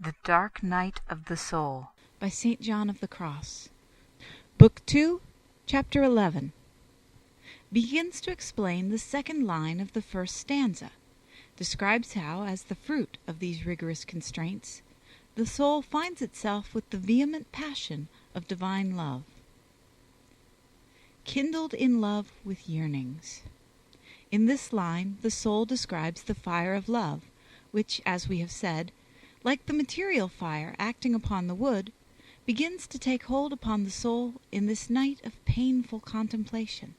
The Dark Night of the Soul by St. John of the Cross. Book 2, Chapter 11 begins to explain the second line of the first stanza, describes how, as the fruit of these rigorous constraints, the soul finds itself with the vehement passion of divine love. Kindled in love with yearnings. In this line, the soul describes the fire of love, which, as we have said, like the material fire acting upon the wood, begins to take hold upon the soul in this night of painful contemplation.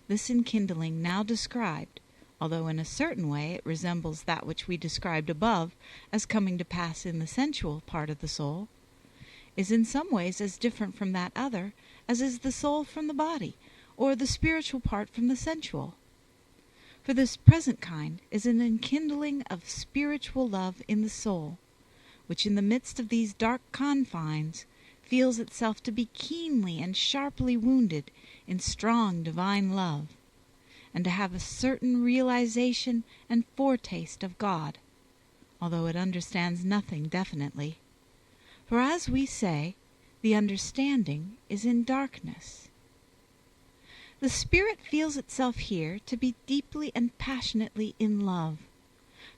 This enkindling now described, although in a certain way it resembles that which we described above as coming to pass in the sensual part of the soul, is in some ways as different from that other as is the soul from the body, or the spiritual part from the sensual. For this present kind is an enkindling of spiritual love in the soul, which in the midst of these dark confines feels itself to be keenly and sharply wounded in strong divine love, and to have a certain realization and foretaste of God, although it understands nothing definitely. For as we say, the understanding is in darkness. The spirit feels itself here to be deeply and passionately in love,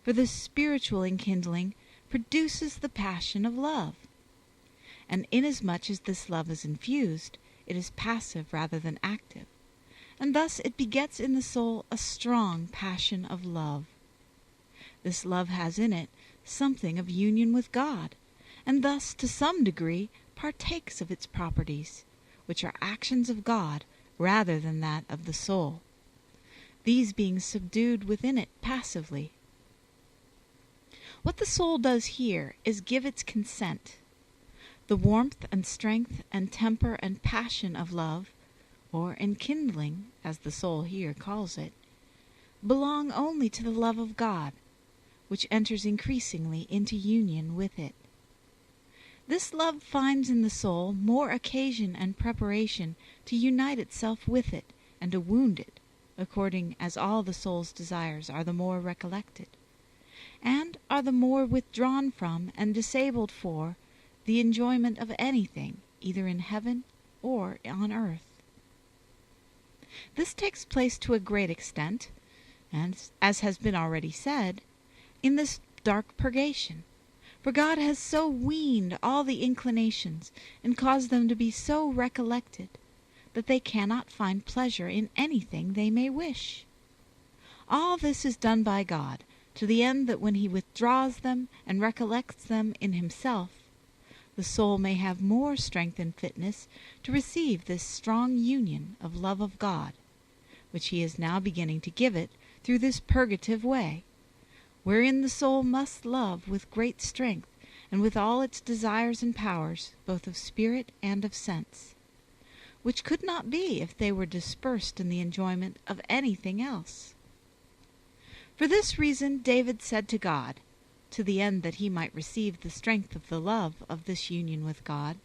for this spiritual enkindling produces the passion of love. And inasmuch as this love is infused, it is passive rather than active, and thus it begets in the soul a strong passion of love. This love has in it something of union with God, and thus to some degree partakes of its properties, which are actions of God rather than that of the soul, these being subdued within it passively. What the soul does here is give its consent. The warmth and strength and temper and passion of love, or enkindling, as the soul here calls it, belong only to the love of God, which enters increasingly into union with it. This love finds in the soul more occasion and preparation to unite itself with it and to wound it, according as all the soul's desires are the more recollected, and are the more withdrawn from and disabled for the enjoyment of anything, either in heaven or on earth. This takes place to a great extent, and, as has been already said, in this dark purgation, for God has so weaned all the inclinations and caused them to be so recollected that they cannot find pleasure in anything they may wish. All this is done by God, to the end that when he withdraws them and recollects them in himself, the soul may have more strength and fitness to receive this strong union of love of God, which he is now beginning to give it through this purgative way, wherein the soul must love with great strength and with all its desires and powers, both of spirit and of sense, which could not be if they were dispersed in the enjoyment of anything else. For this reason David said to God, to the end that he might receive the strength of the love of this union with God,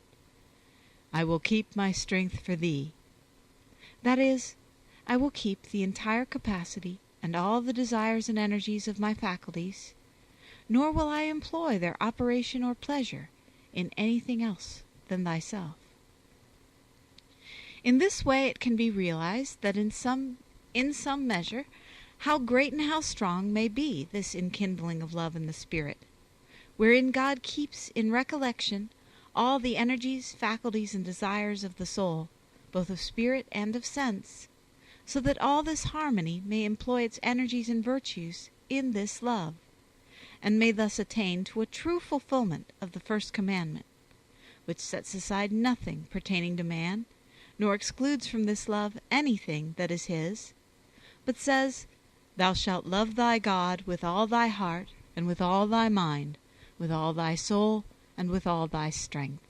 "I will keep my strength for thee." That is, I will keep the entire capacity and all the desires and energies of my faculties, nor will I employ their operation or pleasure in anything else than thyself. In this way it can be realized that in some measure how great and how strong may be this enkindling of love in the spirit, wherein God keeps in recollection all the energies, faculties, and desires of the soul, both of spirit and of sense, so that all this harmony may employ its energies and virtues in this love, and may thus attain to a true fulfillment of the first commandment, which sets aside nothing pertaining to man, nor excludes from this love anything that is his, but says, "Thou shalt love thy God with all thy heart, and with all thy mind, with all thy soul, and with all thy strength."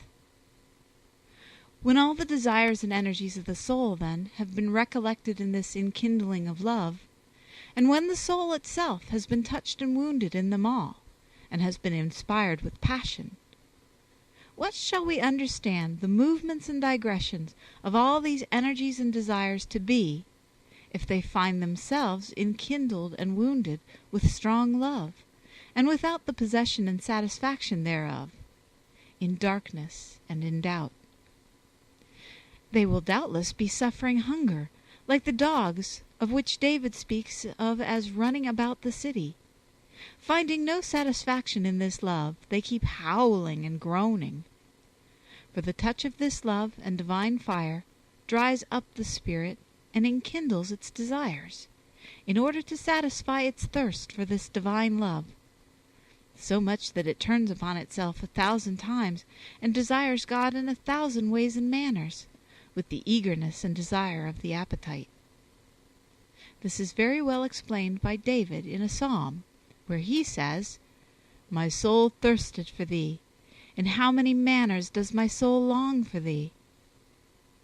When all the desires and energies of the soul, then, have been recollected in this enkindling of love, and when the soul itself has been touched and wounded in them all, and has been inspired with passion, what shall we understand the movements and digressions of all these energies and desires to be, if they find themselves enkindled and wounded with strong love, and without the possession and satisfaction thereof, in darkness and in doubt. They will doubtless be suffering hunger, like the dogs of which David speaks of as running about the city. Finding no satisfaction in this love, they keep howling and groaning. For the touch of this love and divine fire dries up the spirit and enkindles its desires, in order to satisfy its thirst for this divine love, so much that it turns upon itself 1,000 times and desires God in 1,000 ways and manners, with the eagerness and desire of the appetite. This is very well explained by David in a psalm, where he says, "My soul thirsted for thee. In how many manners does my soul long for thee?"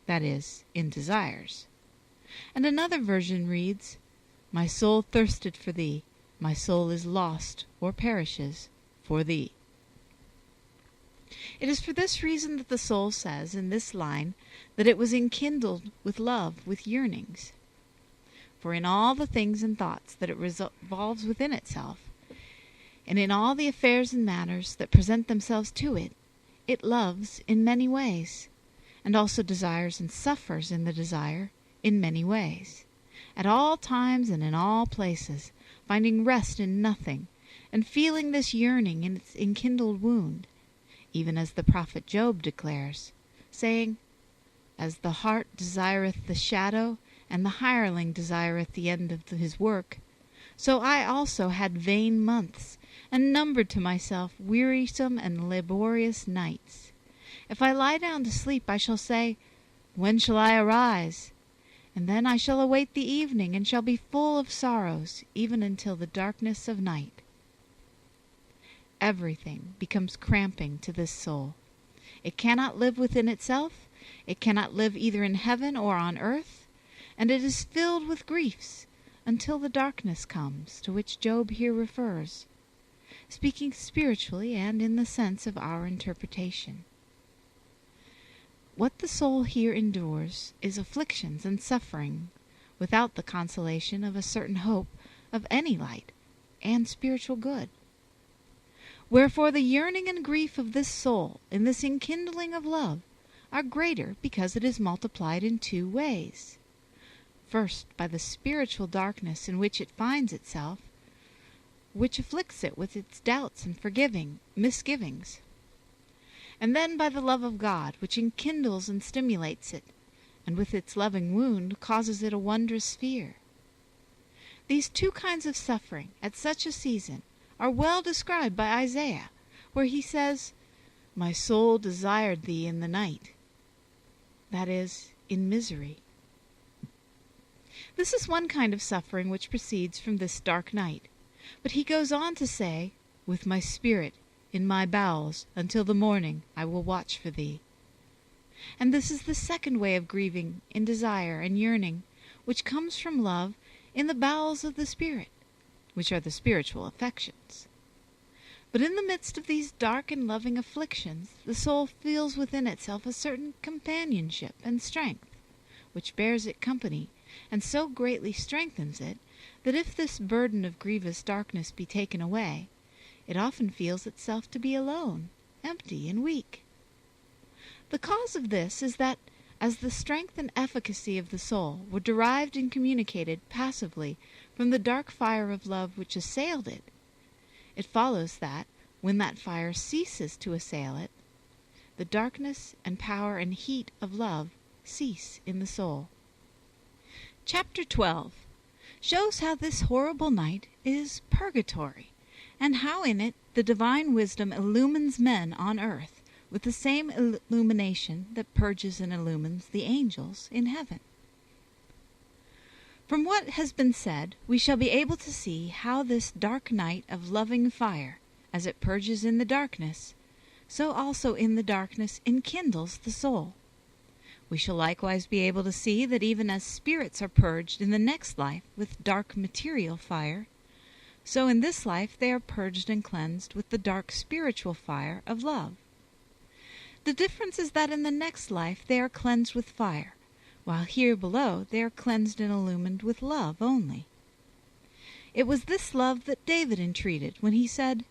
That is, in desires. And another version reads, "My soul thirsted for thee. My soul is lost, or perishes, for thee." It is for this reason that the soul says in this line that it was enkindled with love, with yearnings. For in all the things and thoughts that it revolves within itself, and in all the affairs and matters that present themselves to it, it loves in many ways, and also desires and suffers in the desire in many ways, at all times and in all places, finding rest in nothing, and feeling this yearning in its enkindled wound, even as the prophet Job declares, saying, "As the hart desireth the shadow, and the hireling desireth the end of his work, so I also had vain months, and numbered to myself wearisome and laborious nights. If I lie down to sleep, I shall say, When shall I arise? And then I shall await the evening, and shall be full of sorrows, even until the darkness of night." Everything becomes cramping to this soul. It cannot live within itself, it cannot live either in heaven or on earth, and it is filled with griefs until the darkness comes, to which Job here refers, speaking spiritually and in the sense of our interpretation. What the soul here endures is afflictions and suffering, without the consolation of a certain hope of any light and spiritual good. Wherefore the yearning and grief of this soul in this enkindling of love are greater because it is multiplied in 2 ways. First, by the spiritual darkness in which it finds itself, which afflicts it with its doubts and misgivings, and then by the love of God, which enkindles and stimulates it, and with its loving wound causes it a wondrous fear. These 2 kinds of suffering at such a season are well described by Isaiah, where he says, "My soul desired thee in the night," that is, in misery. This is one kind of suffering which proceeds from this dark night, but he goes on to say, "With my spirit in my bowels until the morning I will watch for thee." And this is the second way of grieving in desire and yearning, which comes from love in the bowels of the spirit, which are the spiritual affections. But in the midst of these dark and loving afflictions, the soul feels within itself a certain companionship and strength, which bears it company, and so greatly strengthens it, that if this burden of grievous darkness be taken away, it often feels itself to be alone, empty, and weak. The cause of this is that, as the strength and efficacy of the soul were derived and communicated passively from the dark fire of love which assailed it, it follows that, when that fire ceases to assail it, the darkness and power and heat of love cease in the soul. Chapter 12 shows how this horrible night is purgatory, and how in it the divine wisdom illumines men on earth with the same illumination that purges and illumines the angels in heaven. From what has been said, we shall be able to see how this dark night of loving fire, as it purges in the darkness, so also in the darkness enkindles the soul. We shall likewise be able to see that even as spirits are purged in the next life with dark material fire, so in this life they are purged and cleansed with the dark spiritual fire of love. The difference is that in the next life they are cleansed with fire, while here below they are cleansed and illumined with love only. It was this love that David entreated when he said,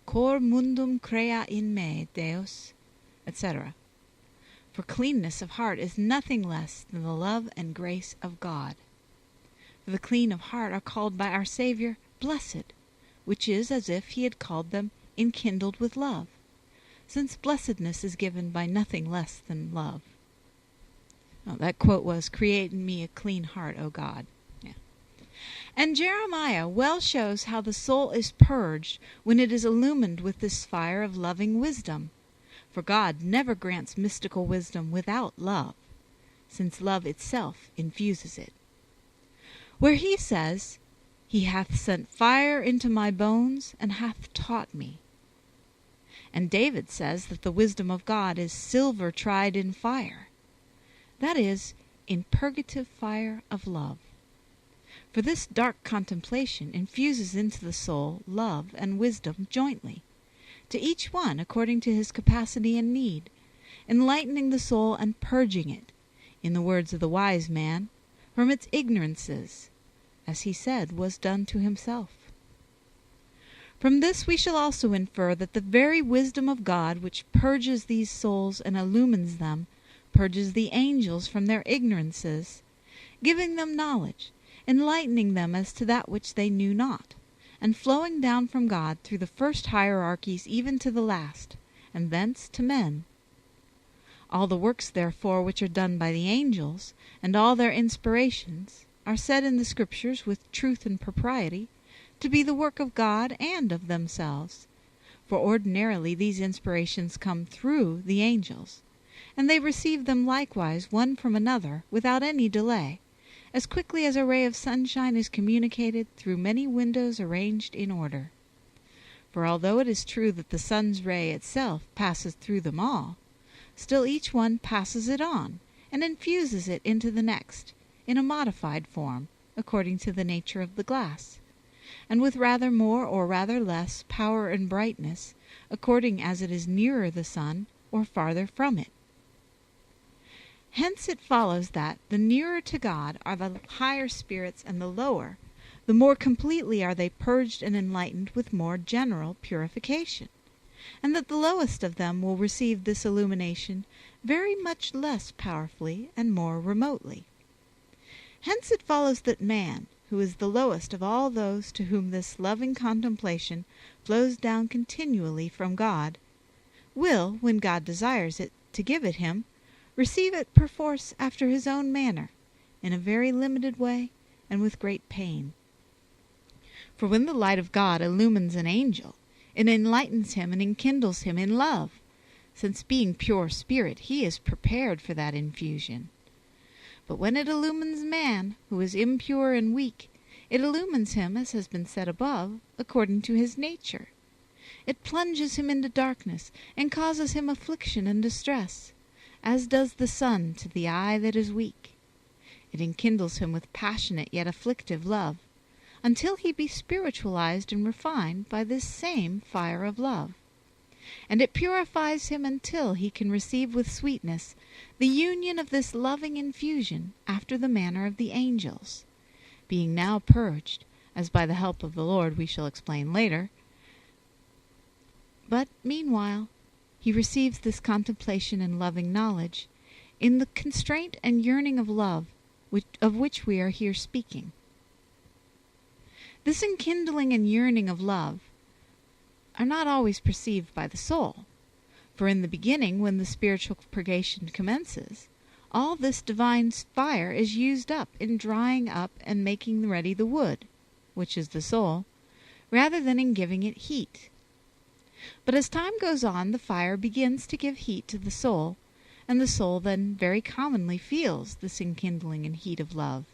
Cor mundum crea in me, Deus, etc. For cleanness of heart is nothing less than the love and grace of God. For the clean of heart are called by our Saviour blessed, which is as if he had called them enkindled with love, since blessedness is given by nothing less than love. Oh, that quote was, Create in me a clean heart, O God. Yeah. And Jeremiah well shows how the soul is purged when it is illumined with this fire of loving wisdom. For God never grants mystical wisdom without love, since love itself infuses it. Where he says, He hath sent fire into my bones, and hath taught me. And David says that the wisdom of God is silver tried in fire. That is, in purgative fire of love. For this dark contemplation infuses into the soul love and wisdom jointly, to each one according to his capacity and need, enlightening the soul and purging it, in the words of the wise man, from its ignorances, as he said was done to himself. From this we shall also infer that the very wisdom of God which purges these souls and illumines them, purges the angels from their ignorances, giving them knowledge, enlightening them as to that which they knew not, and flowing down from God through the first hierarchies even to the last, and thence to men. All the works, therefore, which are done by the angels, and all their inspirations, are said in the Scriptures with truth and propriety, to be the work of God and of themselves. For ordinarily these inspirations come through the angels, and they receive them likewise one from another without any delay, as quickly as a ray of sunshine is communicated through many windows arranged in order. For although it is true that the sun's ray itself passes through them all, still each one passes it on, and infuses it into the next, in a modified form, according to the nature of the glass, and with rather more or rather less power and brightness, according as it is nearer the sun or farther from it. Hence it follows that, the nearer to God are the higher spirits and the lower, the more completely are they purged and enlightened with more general purification, and that the lowest of them will receive this illumination very much less powerfully and more remotely. Hence it follows that man, who is the lowest of all those to whom this loving contemplation flows down continually from God, will, when God desires it to give it him, receive it perforce after his own manner, in a very limited way, and with great pain. For when the light of God illumines an angel, it enlightens him and enkindles him in love, since being pure spirit he is prepared for that infusion. But when it illumines man, who is impure and weak, it illumines him, as has been said above, according to his nature. It plunges him into darkness, and causes him affliction and distress, as does the sun to the eye that is weak. It enkindles him with passionate yet afflictive love, until he be spiritualized and refined by this same fire of love. And it purifies him until he can receive with sweetness the union of this loving infusion after the manner of the angels, being now purged, as by the help of the Lord we shall explain later. But meanwhile he receives this contemplation and loving knowledge in the constraint and yearning of love of which we are here speaking. This enkindling and yearning of love are not always perceived by the soul, for in the beginning, when the spiritual purgation commences, all this divine fire is used up in drying up and making ready the wood, which is the soul, rather than in giving it heat. But as time goes on, the fire begins to give heat to the soul, and the soul then very commonly feels this enkindling and heat of love.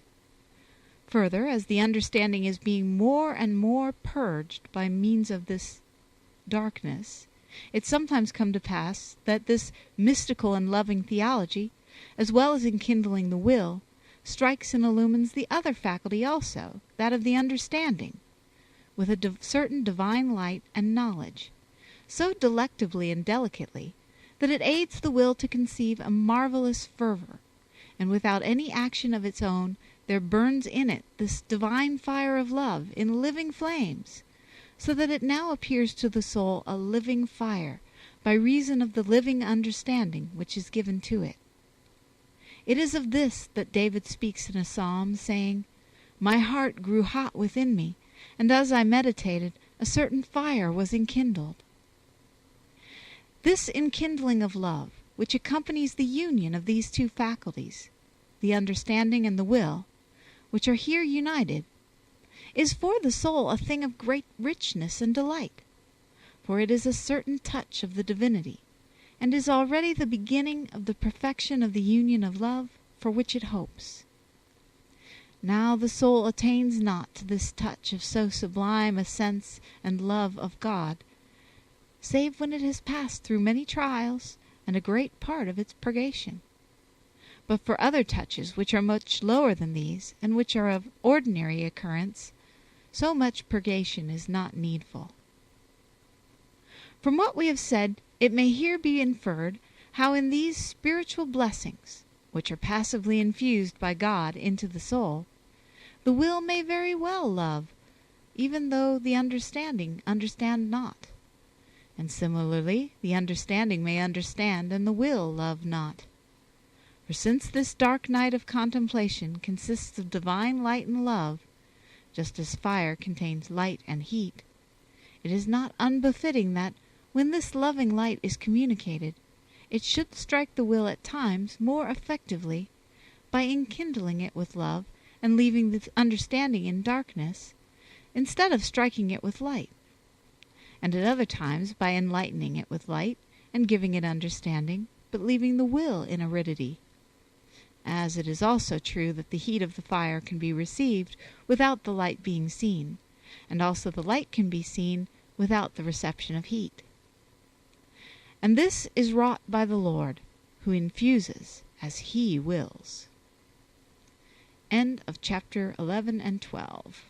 Further, as the understanding is being more and more purged by means of this darkness, it sometimes come to pass that this mystical and loving theology, as well as enkindling the will, strikes and illumines the other faculty also, that of the understanding, with a certain divine light and knowledge, so delectably and delicately that it aids the will to conceive a marvelous fervor, and without any action of its own there burns in it this divine fire of love in living flames, so that it now appears to the soul a living fire, by reason of the living understanding which is given to it. It is of this that David speaks in a psalm, saying, "My heart grew hot within me, and as I meditated, a certain fire was enkindled." This enkindling of love, which accompanies the union of these two faculties, the understanding and the will, which are here united, is for the soul a thing of great richness and delight, for it is a certain touch of the divinity, and is already the beginning of the perfection of the union of love for which it hopes. Now the soul attains not to this touch of so sublime a sense and love of God, save when it has passed through many trials and a great part of its purgation. But for other touches which are much lower than these, and which are of ordinary occurrence, so much purgation is not needful. From what we have said, it may here be inferred how in these spiritual blessings, which are passively infused by God into the soul, the will may very well love, even though the understanding understand not. And similarly, the understanding may understand, and the will love not. For since this dark night of contemplation consists of divine light and love, just as fire contains light and heat, it is not unbefitting that, when this loving light is communicated, it should strike the will at times more effectively by enkindling it with love and leaving the understanding in darkness, instead of striking it with light, and at other times by enlightening it with light and giving it understanding, but leaving the will in aridity. As it is also true that the heat of the fire can be received without the light being seen, and also the light can be seen without the reception of heat. And this is wrought by the Lord, who infuses as he wills. End of chapter 11 and 12.